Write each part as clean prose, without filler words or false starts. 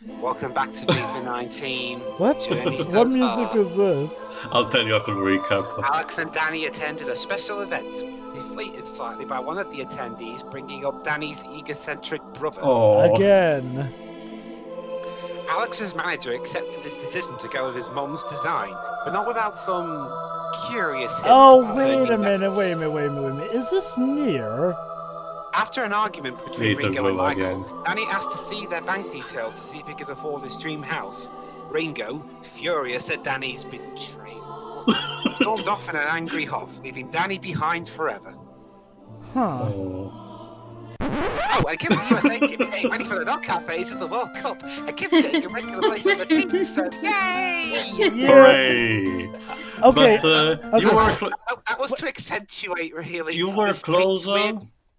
Welcome back to FIFA 19. What? Journey so What music far. is this? I'll tell you after the recap. Alex and Danny attended a special event, deflated slightly by one of the attendees bringing up Danny's egocentric brother. Oh, Again. Alex's manager accepted this decision to go with his mom's design, but not without some curious hints Oh, about wait herding a minute, methods. wait a minute. Is this near? After an argument between Later Ringo and will Michael, again. Danny asked to see their bank details to see if he could afford his dream house. Ringo, furious at Danny's betrayal, stormed off in an angry huff, leaving Danny behind forever. Huh. Oh, and Kim's USA keeps getting ready for the knockout phase of the World Cup, and Kim's getting a regular place on the team, so yay! Hooray! Okay. But you were That was to accentuate, really. you were this game's closer. weird-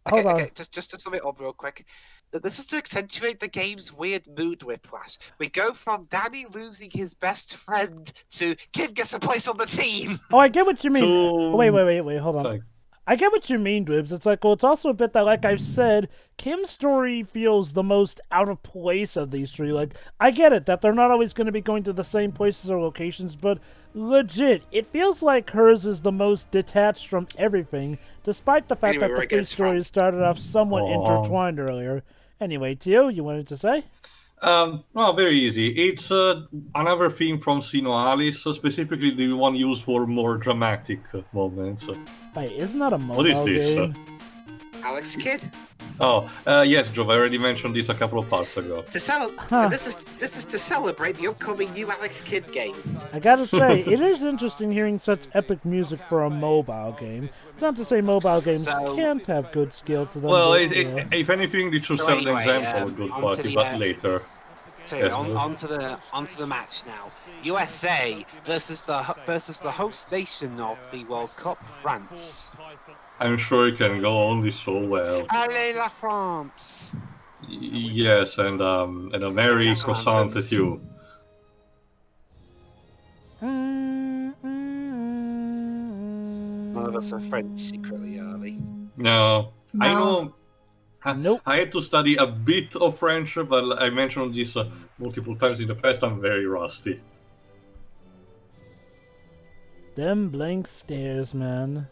Hold on. Okay, just to sum it up real quick. This is to accentuate the game's weird mood whiplash. We go from Danny losing his best friend to Kim gets a place on the team. Oh, I get what you mean. To- Wait, hold on. Sorry. I get what you mean, Dwibs. It's like, well, it's also a bit that, like I've said, Kim's story feels the most out of place of these three. Like, I get it that they're not always going to be going to the same places or locations, but legit, it feels like hers is the most detached from everything, despite the fact Anyway, that we're the three against stories France. started off somewhat Aw. intertwined earlier. Anyway, Tio, you wanted to say? Well, very easy. It's another theme from Sino Alice, specifically the one used for more dramatic moments. Wait, isn't that a mobile What is this? game? Alex Kidd. Yes, Joe, I already mentioned this a couple of parts ago. Huh. This is to celebrate the upcoming new Alex Kidd game. I gotta say, it is interesting hearing such epic music for a mobile game. It's not to say mobile games So- can't have good skill to them. Well, but, if anything, it should So serve an anyway, example of good onto party, the, but later. So Yes, onto the match now. USA versus the host nation of the World Cup, France. I'm sure it can go only so well. Allez la France! Yes, and a merry That's what croissant happens. at you. None of us are French secretly, are we? No, I know. Nope. I had to study a bit of French, but I mentioned this multiple times in the past. I'm very rusty. Them blank stares, man.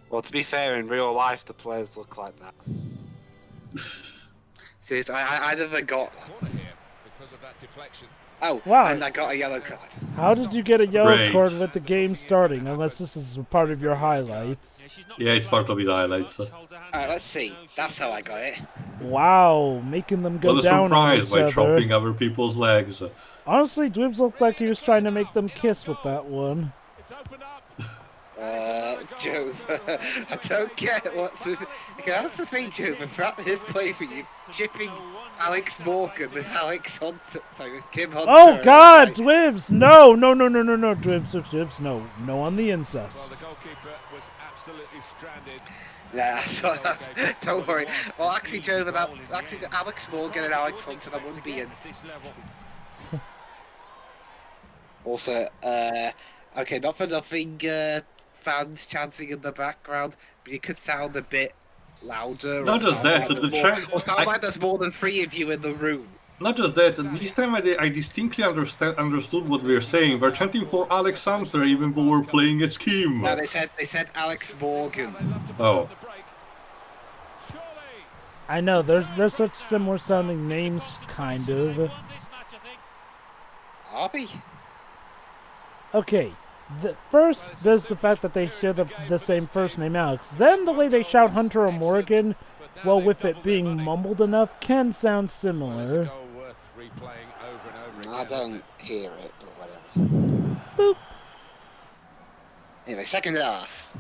Well, to be fair, in real life, the players look like that. Seriously, I never got. Oh, Wow. and I got a yellow card. How did you get a yellow Great. card with the game starting? Unless this is part of your highlights. Yeah, it's part of the highlights. Alright, let's see. That's how I got it. Wow, making them go What a down on surprise each by other. chopping other people's legs. Honestly, Dwibs looked like he was trying to make them kiss with that one. Joe, I don't get what's with. Okay, that's the thing, Joe. But throughout his playthrough, you chipping Alex Morgan with with Kim Hunter. Oh God, Like, Dwibs! No, Dwibs, no on the incest. Nah, don't worry. Well, actually, Joe, Alex Morgan and Alex Hunter, that wouldn't be in. Also, okay, not for nothing, fans chanting in the background, but you could sound a bit louder. Not just that, Or sound like there's more than 3 of you in the room. Not just that, this time I distinctly understood what we were saying. We're chanting for Alex Hunter even though we're playing a scheme. No, they said Alex Morgan. Oh. I know, there's such similar sounding names, kind of. Are they? Okay, first there's the fact that they share the same first name, Alex. Then the way they shout Hunter or Morgan, well, with it being mumbled enough, can sound similar. I don't hear it, but whatever. Boop. Anyway, second half.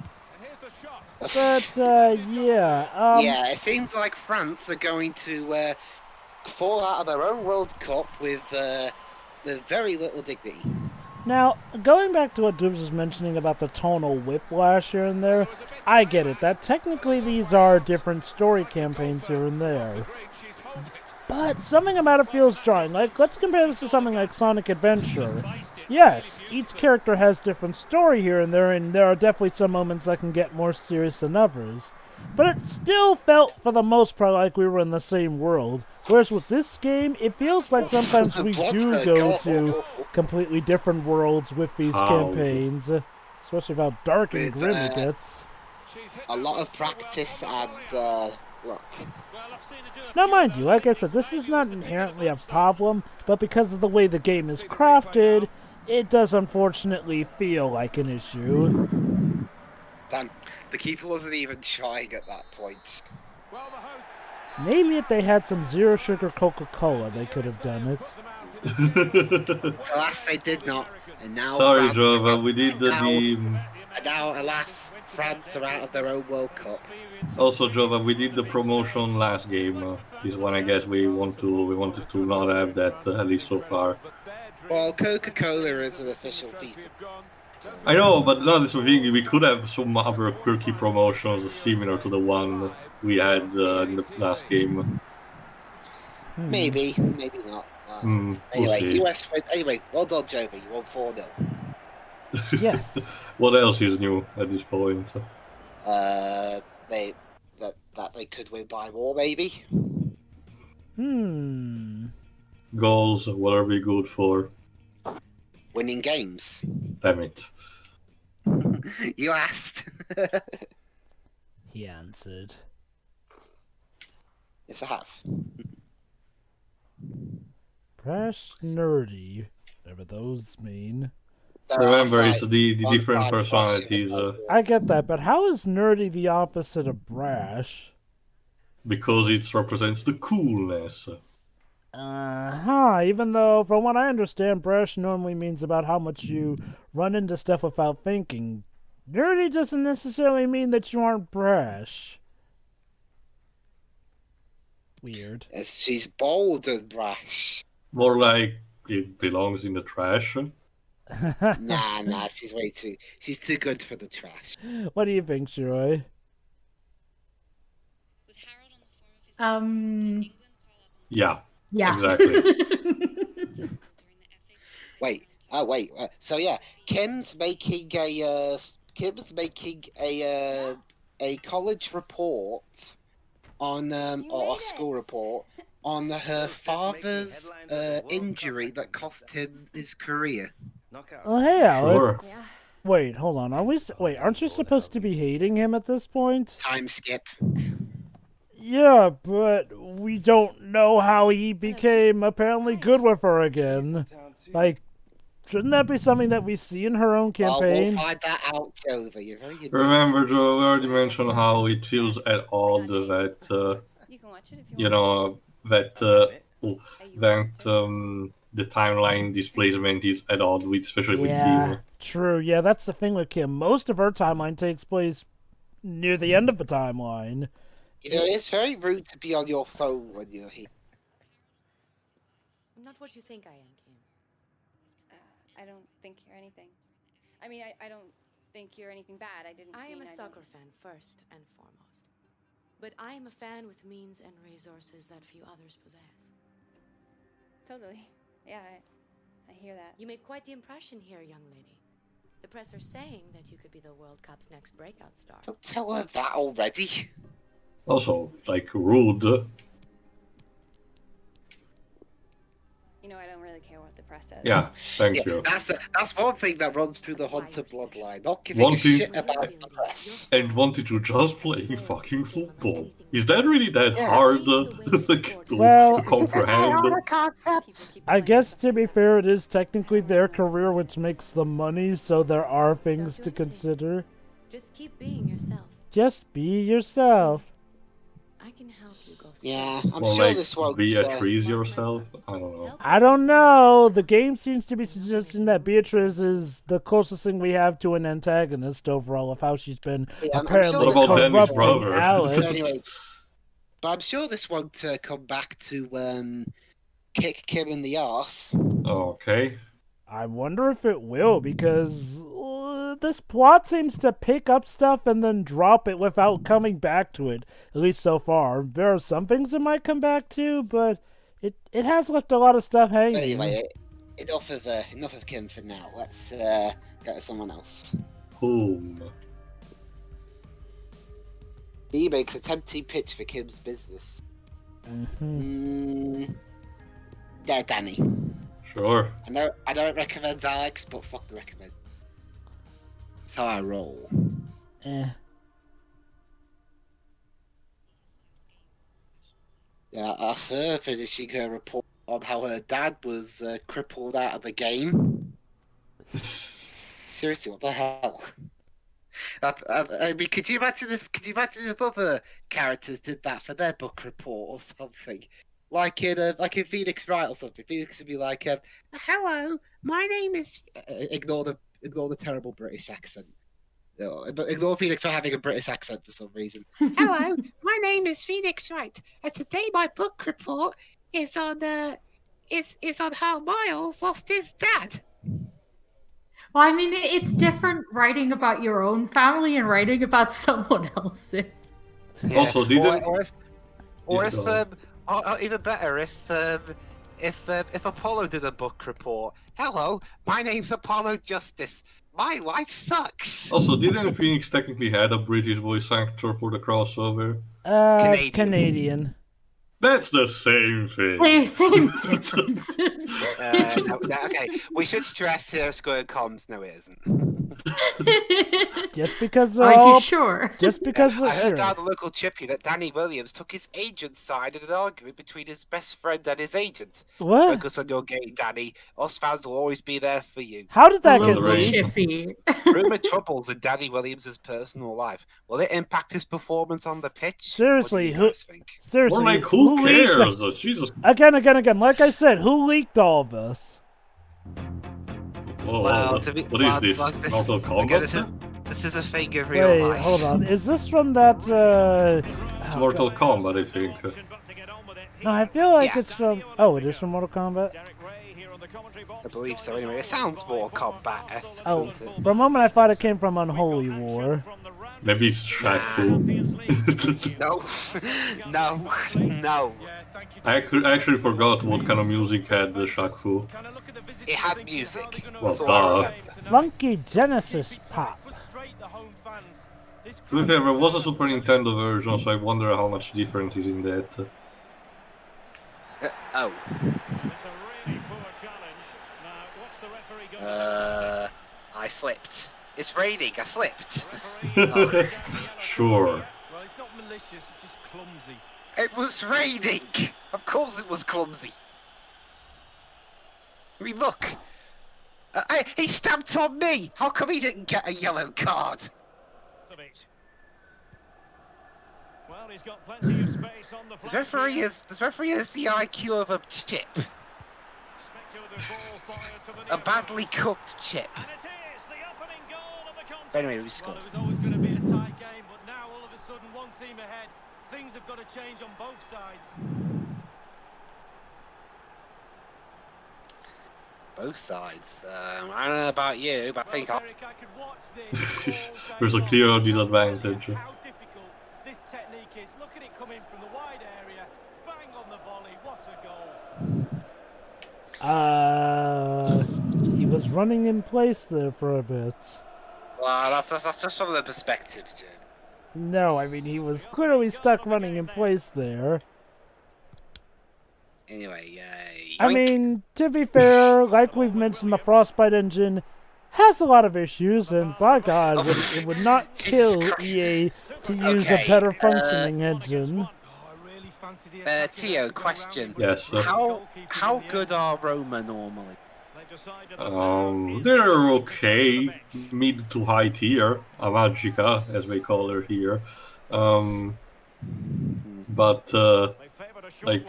But, yeah, Yeah, it seems like France are going to fall out of their own World Cup with very little dignity. Now, going back to what Dwibs was mentioning about the tonal whiplash here and there, I get it, that technically these are different story campaigns here and there. But something about it feels jarring. Like, let's compare this to something like Sonic Adventure. Yes, each character has different story here and there are definitely some moments that can get more serious than others. but it still felt for the most part like we were in the same world. Whereas with this game, it feels like sometimes we What do a go goal. to completely different worlds with these campaigns, especially with how dark and With, grim it gets. A lot of practice and luck. Now, mind you, like I said, this is not inherently a problem, but because of the way the game is crafted, it does unfortunately feel like an issue. Damn, the keeper wasn't even trying at that point. Maybe if they had some zero sugar Coca-Cola, they could have done it. Alas, they did not, and now Sorry, France Joe, we did and now, alas, France are out of their own World Cup. Also, Jova, we did the promotion last game. This one, I guess we wanted to not have that at least so far. Well, Coca-Cola is an official FIFA. So. I know, but now this thing, we could have some other quirky promotions similar to the one we had in the last game. Maybe not. Anyway, we'll US. Anyway, well done, Joby. You won 4-0. Yes. What else is new at this point? They could win by more, maybe. Goals, what are we good for? Winning games. Damn it. You asked. He answered. Yes, I have. Brash nerdy, whatever those mean. Remember, it's the different personalities. I get that, but how is nerdy the opposite of brash? Because it represents the coolness. Even though, from what I understand, brash normally means about how much you run into stuff without thinking. Nerdy doesn't necessarily mean that you aren't brash. Weird. Yes, she's bold and brash. More like it belongs in the trash. Nah, she's too good for the trash. What do you think, Shiroi? Yeah. Yeah. Exactly. Wait. So yeah, Kim's making a college report on or a school report on her father's injury that cost him his career. Oh, hey, Alex. Sure. Wait, hold on. Aren't you supposed to be hating him at this point? Time skip. Yeah, but we don't know how he became apparently good with her again. Like, shouldn't that be something that we see in her own campaign? We'll find that out, Jover. You're very good. Remember, Joe, we already mentioned how it feels at odd that, the timeline displacement is at odd with, especially with Kim. True. Yeah, that's the thing with Kim. Most of her timeline takes place near the end of the timeline. You know, it's very rude to be on your phone when you're here. I'm not what you think I am, Kim. I don't think you're anything. I mean, I don't think you're anything bad. I am a soccer fan first and foremost. But I am a fan with means and resources that few others possess. Totally. Yeah, I hear that. You made quite the impression here, young lady. The press are saying that you could be the World Cup's next breakout star. Don't tell her that already. Also, like, rude. You know, I don't really care what the press says. Yeah, thank you. That's one thing that runs through the Hunter bloodline. Not giving a shit about the press. And wanted to just play fucking football. Is that really that hard to comprehend? I guess, to be fair, it is technically their career which makes the money, so there are things to consider. Just keep being yourself. Just be yourself. I can help you go. Yeah, I'm Well, sure like, this won't. Beatriz yourself? I don't know. I don't know. The game seems to be suggesting that Beatriz is the closest thing we have to an antagonist overall of how she's been apparently What about Danny's corrupting brother? Alex. Anyway, but I'm sure this won't come back to kick Kim in the arse. Okay. I wonder if it will, because this plot seems to pick up stuff and then drop it without coming back to it, at least so far. There are some things it might come back to, but it has left a lot of stuff hanging. Anyway, enough of Kim for now. Let's go to someone else. Whom? He makes a tempting pitch for Kim's business. Yeah, Danny. Sure. I know it recommends Alex, but fuck the recommend. That's how I roll. Eh. Yeah, asked her finishing her report on how her dad was crippled out of the game. Seriously, what the hell? I mean, could you imagine if other characters did that for their book report or something? Like in Phoenix Wright or something. Phoenix would be like, "Hello, my name is." Ignore the terrible British accent. No, ignore Phoenix for having a British accent for some reason. Hello, my name is Phoenix Wright, and today my book report is on how Miles lost his dad. Well, I mean, it's different writing about your own family and writing about someone else's. Yeah. Also, didn't... Or even better, if Apollo did a book report. Hello, my name's Apollo Justice. My life sucks. Also, didn't Phoenix technically had a British voice actor for the crossover? Canadian. That's the same thing. Hey, same difference. No, okay, we should stress here, Square Comms. No, it isn't. Just because Are you sure? Just because I heard down the local chippy that Danny Williams took his agent's side in an argument between his best friend and his agent. What? Focus on your game, Danny. Us fans will always be there for you. How did that get Local leaked? chippy. Rumor troubles in Danny Williams' personal life. Will it impact his performance on the pitch? Seriously, what do you guys think? Seriously, Or like, who leaked cares? Jesus. Again. Like I said, who leaked all of this? Whoa, Well, what to be- what well, is this? like this- Mortal Again, Kombat? this is a fake in real Wait, life. hold on. Is this from that? It's Mortal Kombat, I think. No, I feel like Yeah. it's from. Oh, it is from Mortal Kombat. I believe so. Anyway, it sounds more combat-esque, Oh, doesn't it? for a moment I thought it came from Unholy War. Maybe it's Shaq Fu. No. I actually forgot what kind of music had the Shaq Fu. It had music. Well, That's all I duh. remember. Funky Genesis pop. To be fair, there was a Super Nintendo version, so I wonder how much different is in that. Oh. I slipped. It's raining. I slipped. Sure. Well, it's not malicious, it's just clumsy. It was raining. Of course, it was clumsy. I mean, look. He stamped on me. How come he didn't get a yellow card? Well, he's got plenty of space on the This referee has the IQ of a chip. A badly cooked chip. Anyway, we scored. Well, it was always going to be a tight game, but now all of a sudden, one team ahead. Things have got to change on both sides. Both sides. I don't know about you, but I think Well, Eric, I could watch this all There's a day clear long. disadvantage. How difficult this technique is. Look at it coming from the wide area. Bang on the volley. What a goal. He was running in place there for a bit. Well, that's just from the perspective, Jim. No, I mean he was clearly stuck running in place there. Anyway, I yoink. mean, to be fair, like we've mentioned, the Frostbite engine has a lot of issues, and by God, it would not kill EA to use a better functioning engine. Tio, question. Yes. How good are Roma normally? They're okay, mid to high tier, a Magica, as we call her here. But like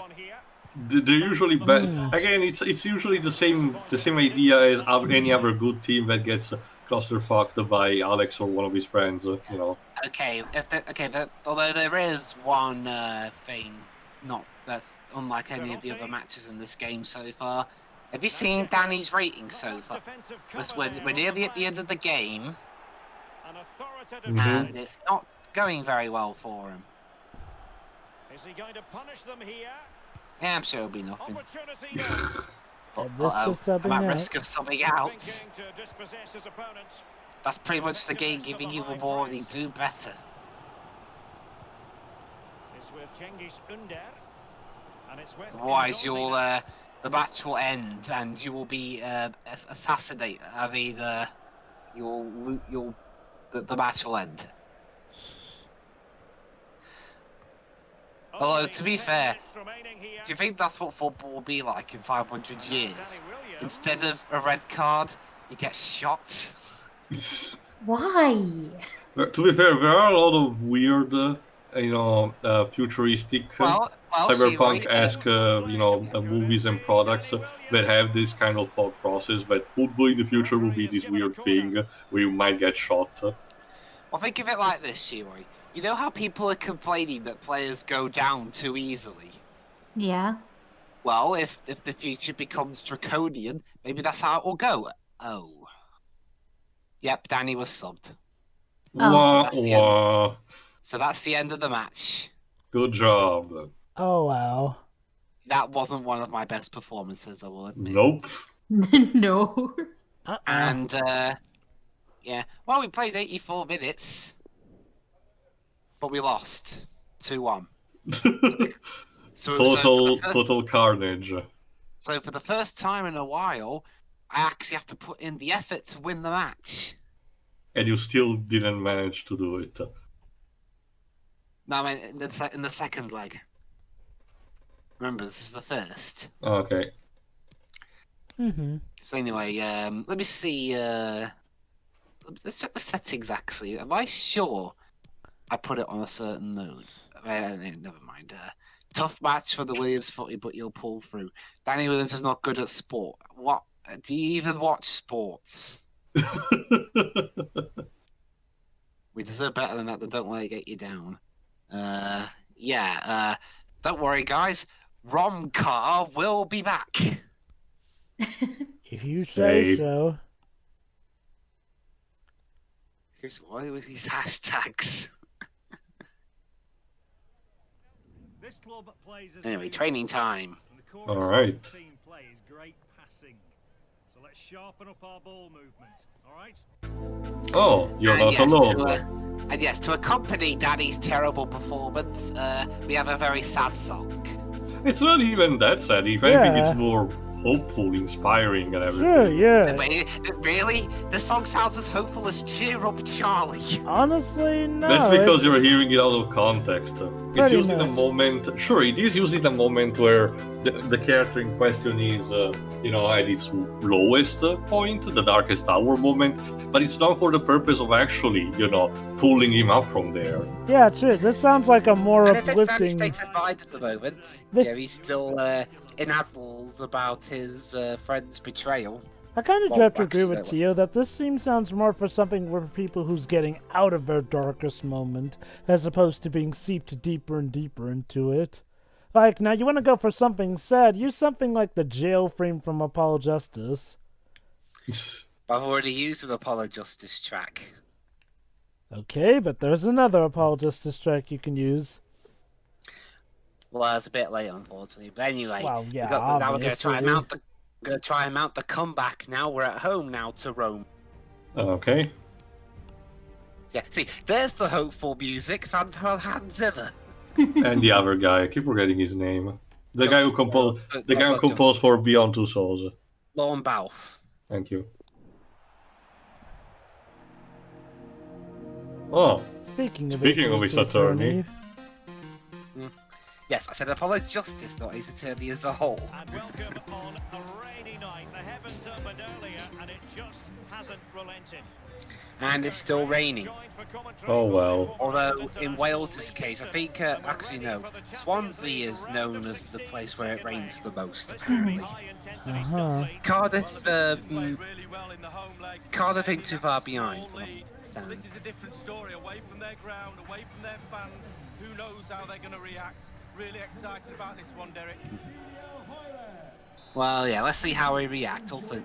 they're usually bad. Again, it's usually the same idea as any other good team that gets clusterfucked by Alex or one of his friends. You know. Okay, although there is one thing, that's unlike any of the other matches in this game so far. Have you seen Danny's rating so far? We're nearly at the end of the game, and it's not going very well for him. Is he going to punish them here? Yeah, I'm sure it'll be nothing. At risk of subbing I'm at out. risk of subbing out. That's pretty much the game giving you the warning, do better. Otherwise, the match will end and you will be assassinated. I mean, the match will end. Although, to be fair, do you think that's what football will be like in 500 years? Instead of a red card, you get shot. Why? To be fair, there are a lot of weird, futuristic, cyberpunk-esque, movies and products that have this kind of thought process that football in the future will be this weird thing where you might get shot. Well, think of it like this, Shiori. You know how people are complaining that players go down too easily? Yeah. Well, if the future becomes draconian, maybe that's how it will go. Oh. Yep, Danny was subbed. Oh. So that's the end of the match. Good job. Oh, wow. That wasn't one of my best performances, I will admit. Nope. No. And, yeah. Well, we played 84 minutes. But we lost. 2-1. Total carnage. So for the first time in a while, I actually have to put in the effort to win the match. And you still didn't manage to do it. No, I mean in the second leg. Remember, this is the first. Okay. So anyway, let me see. Let's check the settings. Actually, am I sure I put it on a certain mode? Never mind. Tough match for the Williams footy, but you'll pull through. Danny Williams is not good at sport. What? Do you even watch sports? We deserve better than that. Don't let it get you down. Yeah. Don't worry, guys. Romcar will be back. If you say so. Seriously, what are these hashtags? Anyway, training time. All right. So let's sharpen up our ball movement. All right. Oh, you're not alone. And yes, to accompany Danny's terrible performance, we have a very sad song. It's not even that sad. If anything, it's more hopeful, inspiring, and everything. Sure, yeah. Really? The song sounds as hopeful as Cheer Up Charlie. Honestly, no. That's because you're hearing it out of context. It's used in a moment. Sure, it is used in a moment where the character in question is, at its lowest point, the darkest hour moment. But it's done for the purpose of actually, pulling him up from there. Yeah, true. This sounds like a more uplifting. If it's state of mind at the moment, he's still in apples about his friend's betrayal. I kind of have to agree with Tio that this sounds more for something for people who's getting out of their darkest moment, as opposed to being seeped deeper and deeper into it. Like, now you want to go for something sad, use something like the jail frame from Apollo Justice. I've already used an Apollo Justice track. Okay, but there's another Apollo Justice track you can use. Well, it's a bit late, unfortunately. But anyway, well, yeah, now we're going to try and mount the comeback. Now we're at home now to Rome. Okay. Yeah, see, there's the hopeful music. Hans Zimmer. And the other guy, I keep forgetting his name. The guy who composed for Beyond Two Souls. Lorne Balfe. Thank you. Oh. Speaking of his attorney. Yes, I said Apollo Justice, not his attorney as a whole. And welcome on a rainy night. The heavens opened earlier and it just hasn't relented. And it's still raining. Oh well. Although in Wales' case, I think actually no, Swansea is known as the place where it rains the most. Apparently. Cardiff ain't too far behind. So this is a different story. Away from their ground, away from their fans. Who knows how they're going to react? Really excited about this one, Derek. Well, yeah, let's see how we react. Also,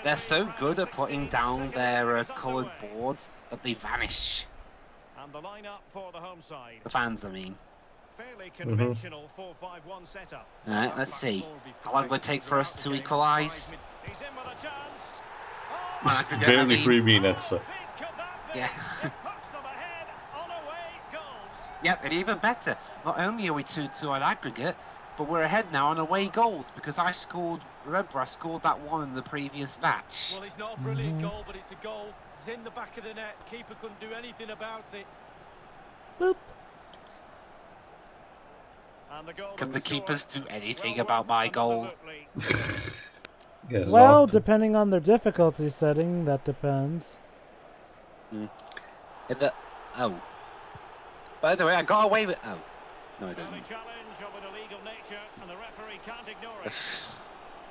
they're so good at putting down their coloured boards that they vanish. And the lineup for the home side. The fans, I mean. Fairly conventional 4-5-1 setup. All right, let's see. How long will it take for us to equalise? He's in with a chance. Barely 3 minutes. Yeah. Yep, and even better, not only are we 2-2 on aggregate, but we're ahead now on away goals because I scored that one in the previous match. Well, it's not a brilliant goal, but it's a goal. It's in the back of the net. Keeper couldn't do anything about it. Boop. And the goal Can that the was keepers scored. do anything Well about my run, goals? absolutely. Guess Well, not. depending on their difficulty setting, that depends. Oh. By the way, I got away with... Oh. No, I Friendly didn't. challenge of an illegal nature, and the referee can't ignore it.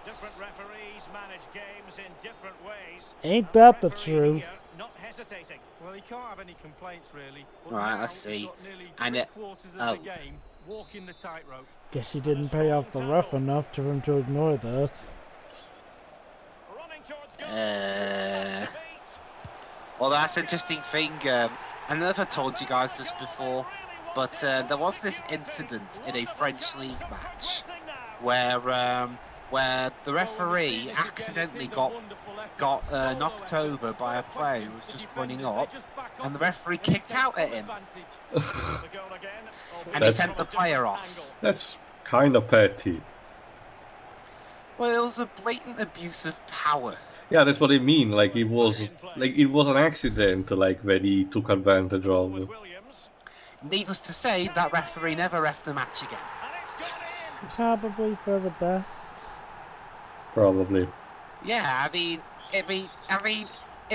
Different referees manage games in different ways. Ain't And that the referee truth? here not hesitating. Well, he can't have any complaints really. But Right, now let's see. he's got nearly And three-quarters of the game walking the tightrope. Guess he didn't pay off the ref enough for him to ignore that. Running towards goal. Well, that's an interesting thing. I never told you guys this before, but there was this incident in a French league match where the referee accidentally got knocked over by a player who was just running up, and the referee kicked out at him, and he sent the player off. That's kind of petty. Well, it was a blatant abuse of power. Yeah, that's what I mean. Like it was an accident. Like that he took advantage of. Needless to say, that referee never reffed the match again. Probably for the best. Probably. Yeah, I mean, it'd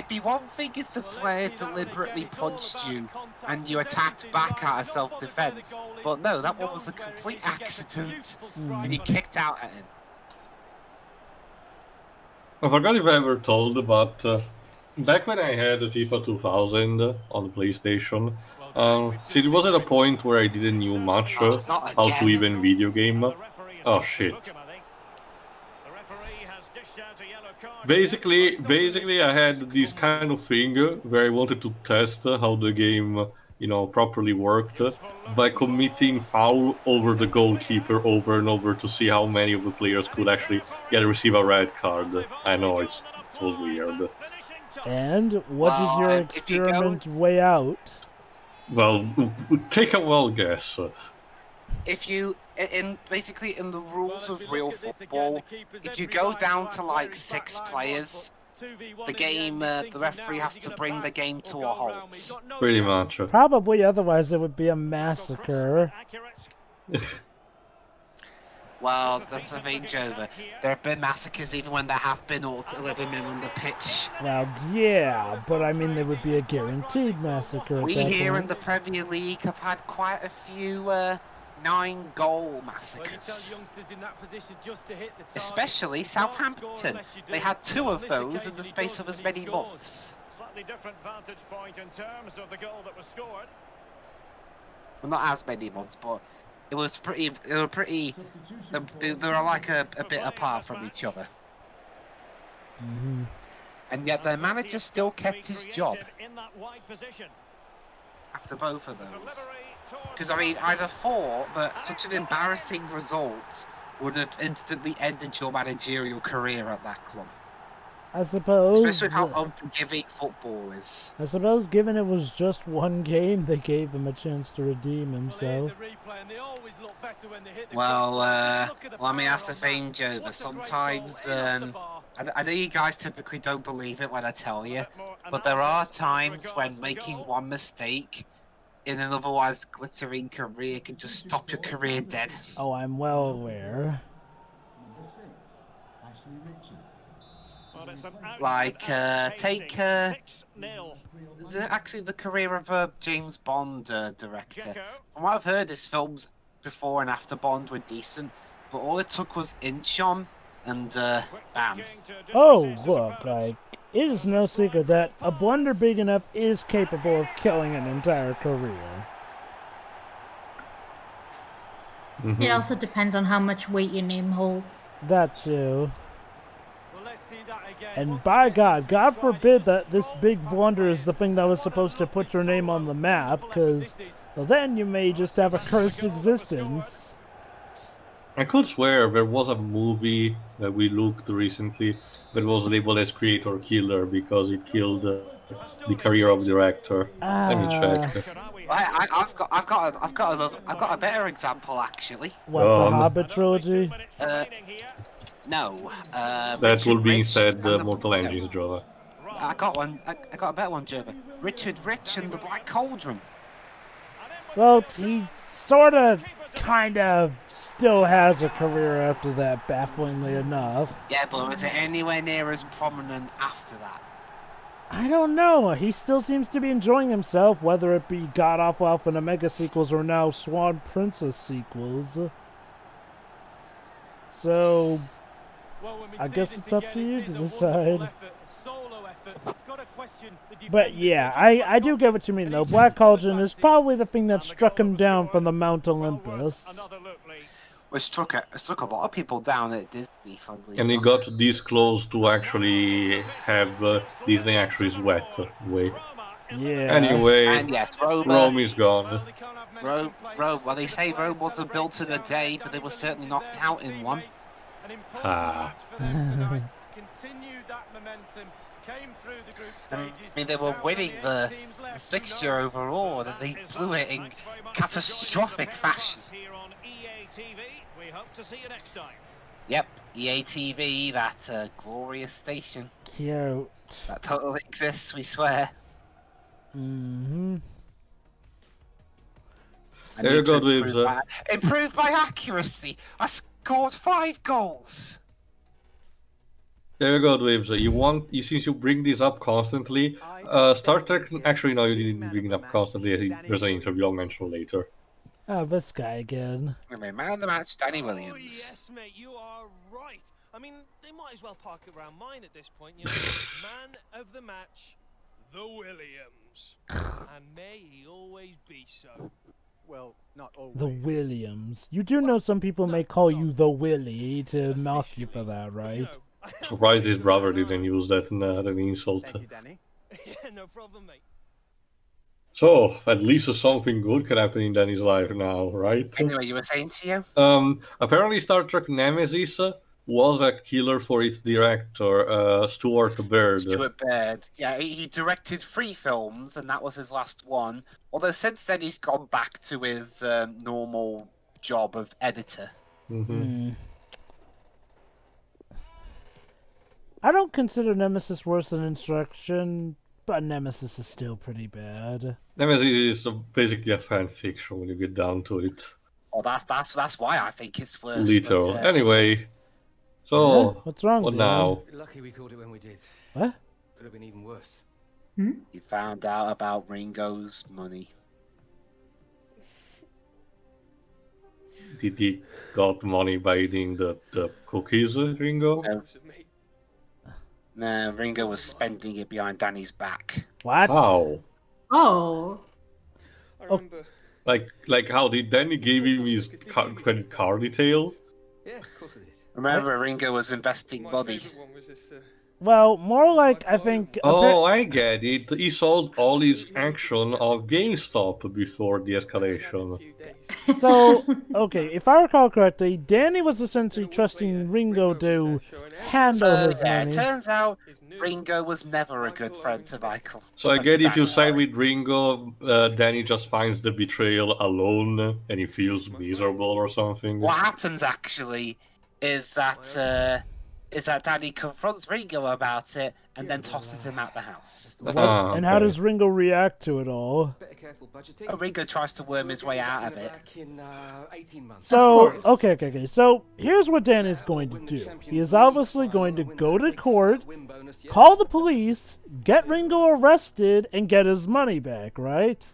be one thing if the player deliberately punched you and you attacked back out of self-defense, but no, that one was a complete accident, and you kicked out at him. I forgot if I ever told, but back when I had the FIFA 2000 on the PlayStation, see, it was at a point where I didn't know much Not how to again. even video game. Oh shit. Basically, I had this kind of thing where I wanted to test how the game, properly worked by committing foul over the goalkeeper over and over to see how many of the players could actually receive a red card. I know it was weird. And what did your if you go- experiment weigh out? Well, take a wild guess. If you, in the rules of real football, if you go down to like 6 players, the game, the referee has to bring the game to a halt. Pretty much. Probably, otherwise it would be a massacre. Well, that's the thing, Jova. There have been massacres even when there have been all 11 men on the pitch. Well, yeah, but I mean, there would be a guaranteed massacre at We that here in point. the Premier League have had quite a few 9-goal massacres. Especially Southampton. They had 2 of those in the space of as many months. Slightly different vantage point in terms of the goal that was scored. Well, not as many months, but it was pretty. They were pretty. They were like a bit apart from each other. And yet their manager still kept his job after both of those. Because I mean, I'd have thought that such an embarrassing result would have instantly ended your managerial career at that club. I suppose. Especially with how unforgiving football is. I suppose, given it was just one game, they gave him a chance to redeem himself. Well, let me ask the thing, Joe. But sometimes, I know you guys typically don't believe it when I tell you, but there are times when making one mistake in an otherwise glittering career can just stop your career dead. Oh, I'm well aware. Like, take actually the career of James Bond director. From what I've heard, his films before and after Bond were decent, but all it took was Inchon, and bam. Oh, look, like, it is no secret that a blunder big enough is capable of killing an entire career. It also depends on how much weight your name holds. That too. And by God, God forbid that this big blunder is the thing that was supposed to put your name on the map, because well, then you may just have a cursed existence. I could swear there was a movie that we looked recently that was labeled as Creator Killer because it killed the career of director. Let me check. I've got a better example actually. What, the Hobbit trilogy? No. That will be Rich instead and the the- Mortal no. Engines, Jova. I got one. I got a better one, Jova. Richard Rich and the Black Cauldron. Well, he sort of, kind of, still has a career after that, bafflingly enough. Yeah, but was it anywhere near as prominent after that? I don't know. He still seems to be enjoying himself, whether it be God Awful Alpha and Omega sequels or now Swan Princess sequels. So, I guess it's up to you to decide. But yeah, I do get what you mean though. Black Cauldron is probably the thing that struck him down from the Mount Olympus. Well, it struck a lot of people down at Disney, funnily And he enough. got this close to actually have Disney actually sweat away. Yeah. Anyway, And yes, Rome is gone. Rome, well, they say Rome wasn't built in a day, but they were certainly knocked out in one. Ah. I mean, they were winning this fixture overall, and then they blew it in catastrophic fashion. Yep, EA TV, that glorious station. Cute. That totally exists, we swear. Mm-hmm. There you go, Dwibs. Improved by accuracy. I scored 5 goals. There you go, Dwibs. Since you bring this up constantly, Star Trek. Actually, no, you didn't bring it up constantly. There's an interview I'll mention later. Oh, this guy again. Anyway, man of the match, Danny Oh, Williams. yes, mate, you are right. I mean, they might as well park it around mine at this point. You know, man of the match, the Williams. And may he always be so. Well, not always. The Williams. You do know some people may call you the Willie to mock you for that, right? Surprised his brother didn't use that as an insult. Thank you, Danny. Yeah, no problem, mate. So, at least something good can happen in Danny's life now, right? Anyway, you were saying to you? Apparently Star Trek Nemesis was a killer for its director, Stuart Baird. Stuart Baird. Yeah, he directed 3 films, and that was his last one. Although since then he's gone back to his normal job of editor. Mm-hmm. I don't consider Nemesis worse than Insurrection, but Nemesis is still pretty bad. Nemesis is basically a fan fiction when you get down to it. Well, that's why I think it's worse. Literal. But, Anyway, so Huh? What's wrong, what Dan? now? Lucky we called it when we did. What? Could have been even worse. you found out about Ringo's money. Did he got money by eating the cookies, Ringo? No, Ringo was spending it behind Danny's back. What? How? Oh. I remember. Like how did Danny give him his credit card details? Yeah, of course it did. Remember, Ringo was investing money. favourite one was this, Well, more like, I think... Oh, I get it. He sold all his action on GameStop before the escalation. So, okay, if I recall correctly, Danny was essentially trusting Ringo to handle his Yeah, money. it turns out Ringo was never a good friend to Michael. So I To get if you Danny, side sorry. with Ringo, Danny just finds the betrayal alone and he feels miserable or something. What happens actually is that Danny confronts Ringo about it and then tosses him out the house. And how okay. does Ringo react to it all? Better careful budgeting. Oh, Ringo tries to worm his way out of it. Back in 18 months. So, course. okay. So, here's what Dan is going to do. He is obviously going to go to court, call the police, get Ringo arrested, and get his money back, right?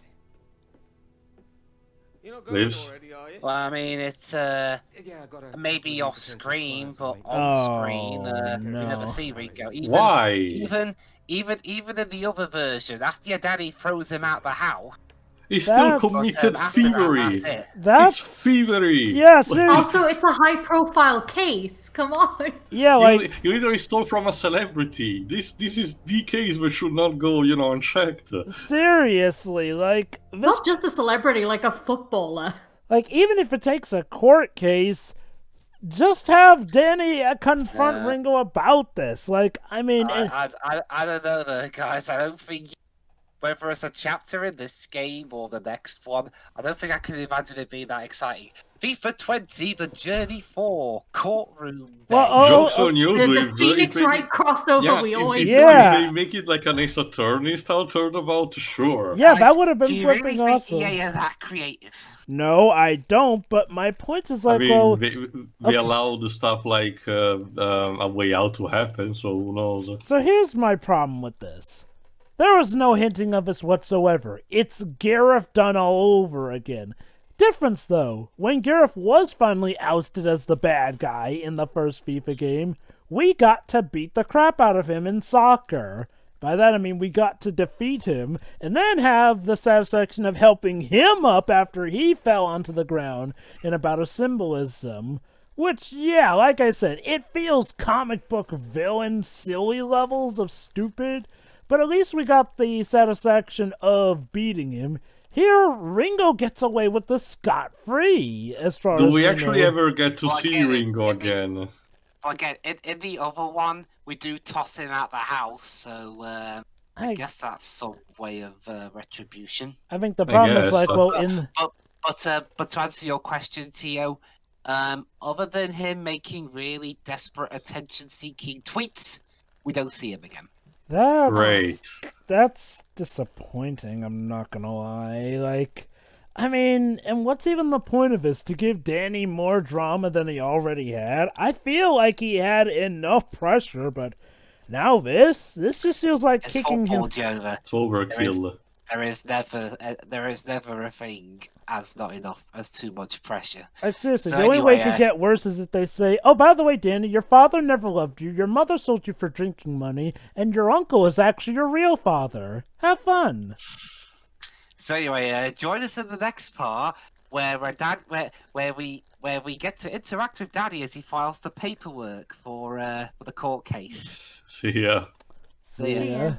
You're not going Lives. already, are you? Well, I mean, it's Yeah, I got a maybe couple of off potential screen, clients but on on screen, no. you never see Ringo. Even, Why? Even in the other version, after your daddy throws him out the house, He still That's- committed after that, thievery. that's it. That's... It's thievery. Yeah, seriously. Also, it's a high-profile case. Come on. Yeah, You, like... you literally stole from a celebrity. This is the case that should not go, unchecked. Seriously, like... This... Not just a celebrity, like a footballer. Like, even if it takes a court case, just have Danny confront Yeah. Ringo about this. Like, I mean, I don't know though, guys. I don't think whether it's a chapter in this game or the next one, I don't think I can imagine it being that exciting. FIFA 20, the Journey 4, Courtroom Day. Well, Jokes on you, The Dwibs. Phoenix If they- Wright crossover we always if, Yeah. if they make it like an Ace Attorney style turnabout, sure. yeah, Guys, that would have do been you really flipping think awesome. EA are that creative? No, I don't. But my point is I like, mean, well, they okay. allow the stuff like a way out to happen, so who knows? So here's my problem with this. There was no hinting of this whatsoever. It's Gareth done all over again. Difference though, when Gareth was finally ousted as the bad guy in the first FIFA game, we got to beat the crap out of him in soccer. By that I mean we got to defeat him, and then have the satisfaction of helping him up after he fell onto the ground in a bout of symbolism. Which, yeah, like I said, it feels comic book villain silly levels of stupid, but at least we got the satisfaction of beating him. Here, Ringo gets away with the scot-free, as far as Do we actually know. ever get to Well, see again, Ringo again? Again, in the other one, we do toss him out the house, so I guess that's some way of retribution. I think the problem is guess, like, but- well, in But to answer your question, Tio, other than him making really desperate attention-seeking tweets, we don't see him again. Great. That's disappointing, I'm not gonna lie. Like, I mean, and what's even the point of this? To give Danny more drama than he already had? I feel like he had enough pressure, but now this just feels like It's kicking him. all Jova. It's overkill. There is never a thing as not enough, as too much pressure. Like, seriously, So the only way it anyway, could get worse is if they say, oh, by the way, Danny, your father never loved you, your mother sold you for drinking money, and your uncle is actually your real father. Have fun. So anyway, join us in the next part where we get to interact with Daddy as he files the paperwork for the court case. See ya. So, Yeah. yeah.